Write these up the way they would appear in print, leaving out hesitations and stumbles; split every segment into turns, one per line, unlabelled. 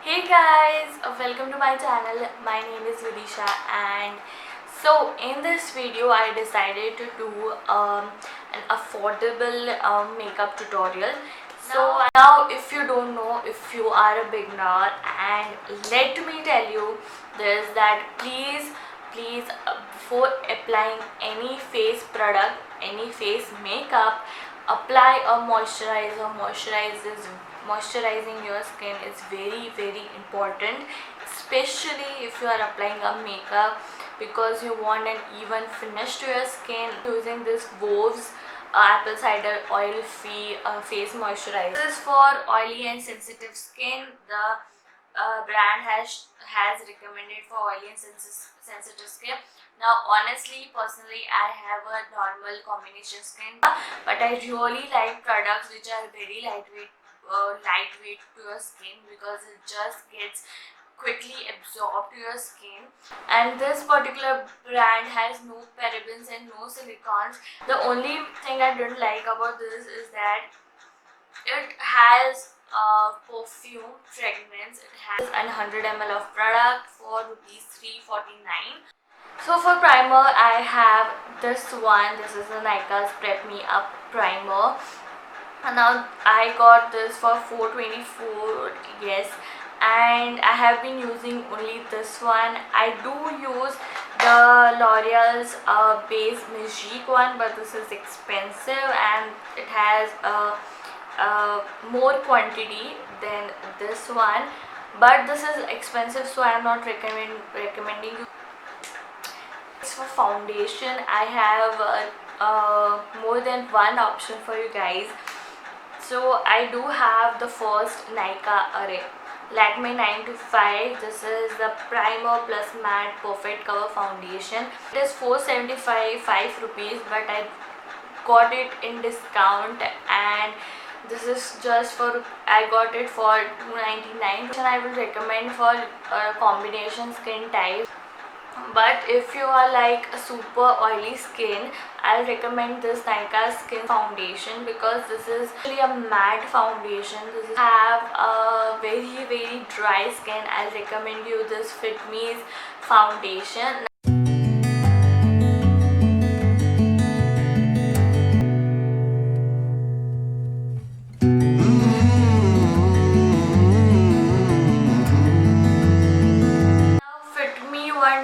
Hey guys, welcome to my channel. My name is Vidisha, and so in this video I decided to do an affordable makeup tutorial. So now if you don't know, if you are a beginner, and let me tell you this, that please before applying any face product, any face makeup, apply a moisturizer. Moisturizing your skin is very important, especially if you are applying a makeup, because you want an even finish to your skin. Using this Wow's apple cider oil free face moisturizer. This is for oily and sensitive skin. The brand has recommended for oily and sensitive skin. Now honestly, personally, I have a normal combination skin, but I really like products which are very lightweight to your skin, because it just gets quickly absorbed to your skin. And this particular brand has no parabens and no silicons. The only thing I don't like about this is that it has perfume fragrance. It has 100 ml of product for rupees 349. So for primer, I have this one. This is the Nykaa's Prep Me Up primer. And now I got this for 424, yes, and I have been using only this one. I do use the L'Oreal's base Magique one, but this is expensive and it has more quantity than this one, but this is expensive, so I am not recommending you. For foundation, I have more than one option for you guys. So I do have the first Nykaa array, Lakme 9 to 5. This is the primer+Matte perfect cover foundation. It is 475 rupees, but I got it in discount, and this is just for, I got it for 299. I will recommend for combination skin type. But if you are like a super oily skin, I'll recommend this Nykaa Skin Foundation, because this is really a matte foundation. This is, have a very dry skin, I'll recommend you this Fit Me's foundation.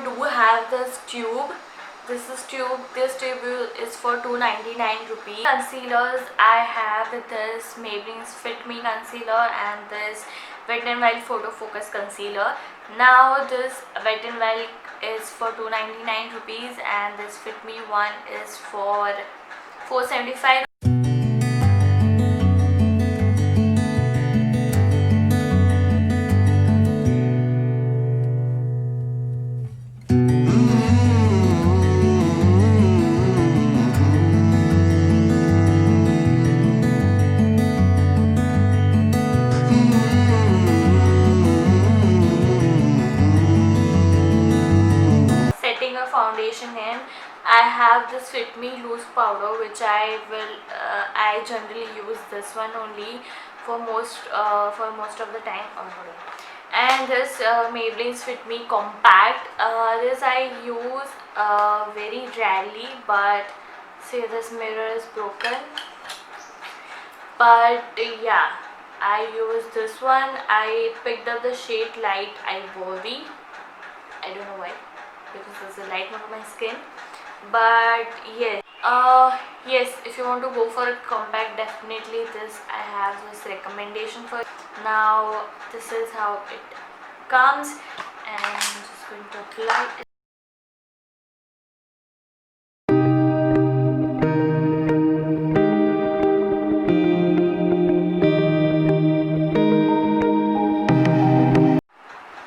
Do have this tube. This tube is for 299 rupees. Concealers, I have this Maybelline Fit Me concealer and this Wet n Wild Photofocus concealer. Now this Wet n Wild is for 299 rupees and this Fit Me one is for 475. Foundation in, I have this Fit Me loose powder, which I generally use this one only for most of the time. And this Maybelline's Fit Me compact, this I use very rarely, but see, this mirror is broken, but yeah, I use this one. I picked up the shade Light Ivory. I don't know why, because there's a light on my skin. But yes, if you want to go for a compact, definitely this I have this recommendation for. Now this is how it comes, and I'm just going to apply it.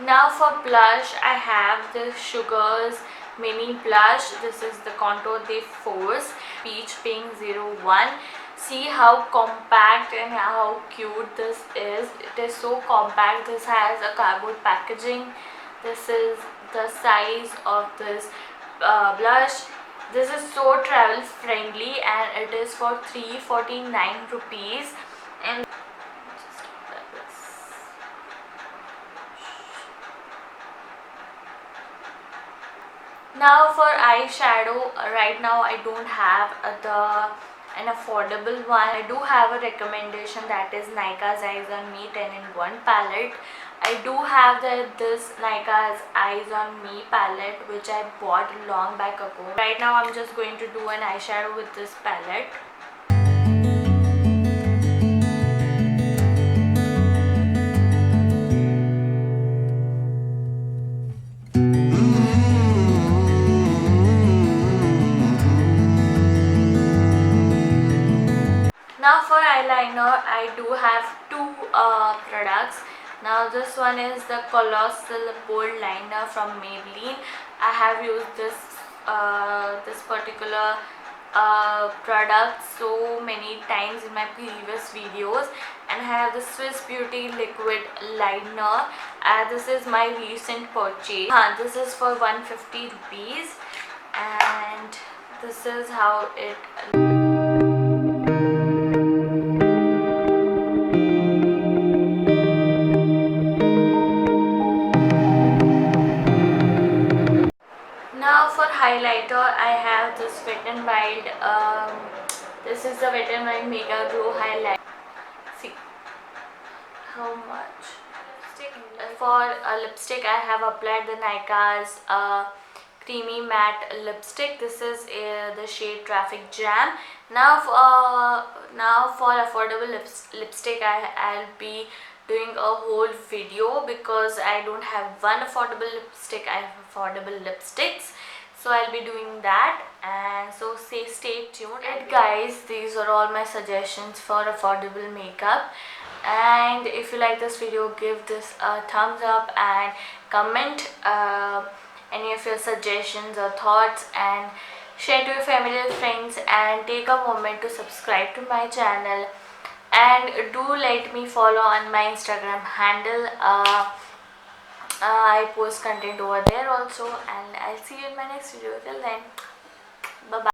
Now for blush, I have the Sugar's mini blush. This is the Contour de Force Peach Pink 01. See how compact and how cute this is. It is so compact. This has a cardboard packaging. This is the size of this blush. This is so travel friendly, and it is for 349 rupees. And Now for eyeshadow, right now I don't have an affordable one. I do have a recommendation, that is Nykaa's Eyes on Me 10-in-1 palette. I do have this Nykaa's Eyes on Me palette which I bought long back ago. Right now I'm just going to do an eyeshadow with this palette. Now for eyeliner, I do have two products. Now this one is the Colossal Bold Liner from Maybelline. I have used this particular product so many times in my previous videos, and I have the Swiss Beauty Liquid Liner. This is my recent purchase. This is for 150 rupees, and this is how it looks. Now for highlighter, I have this Wet n Wild. This is the Wet n Wild Mega Glow highlight. See how much. For a lipstick, I have applied the Nykaa's creamy matte lipstick. This is the shade Traffic Jam. Now for affordable lipstick, I'll be doing a whole video because I don't have one affordable lipstick. I have affordable lipsticks, so I'll be doing that, and so stay tuned. And guys, these are all my suggestions for affordable makeup. And if you like this video, give this a thumbs up and comment any of your suggestions or thoughts, and share to your family and friends, and take a moment to subscribe to my channel, and do let me follow on my Instagram handle. I post content over there also, and I'll see you in my next video. Till then, bye bye.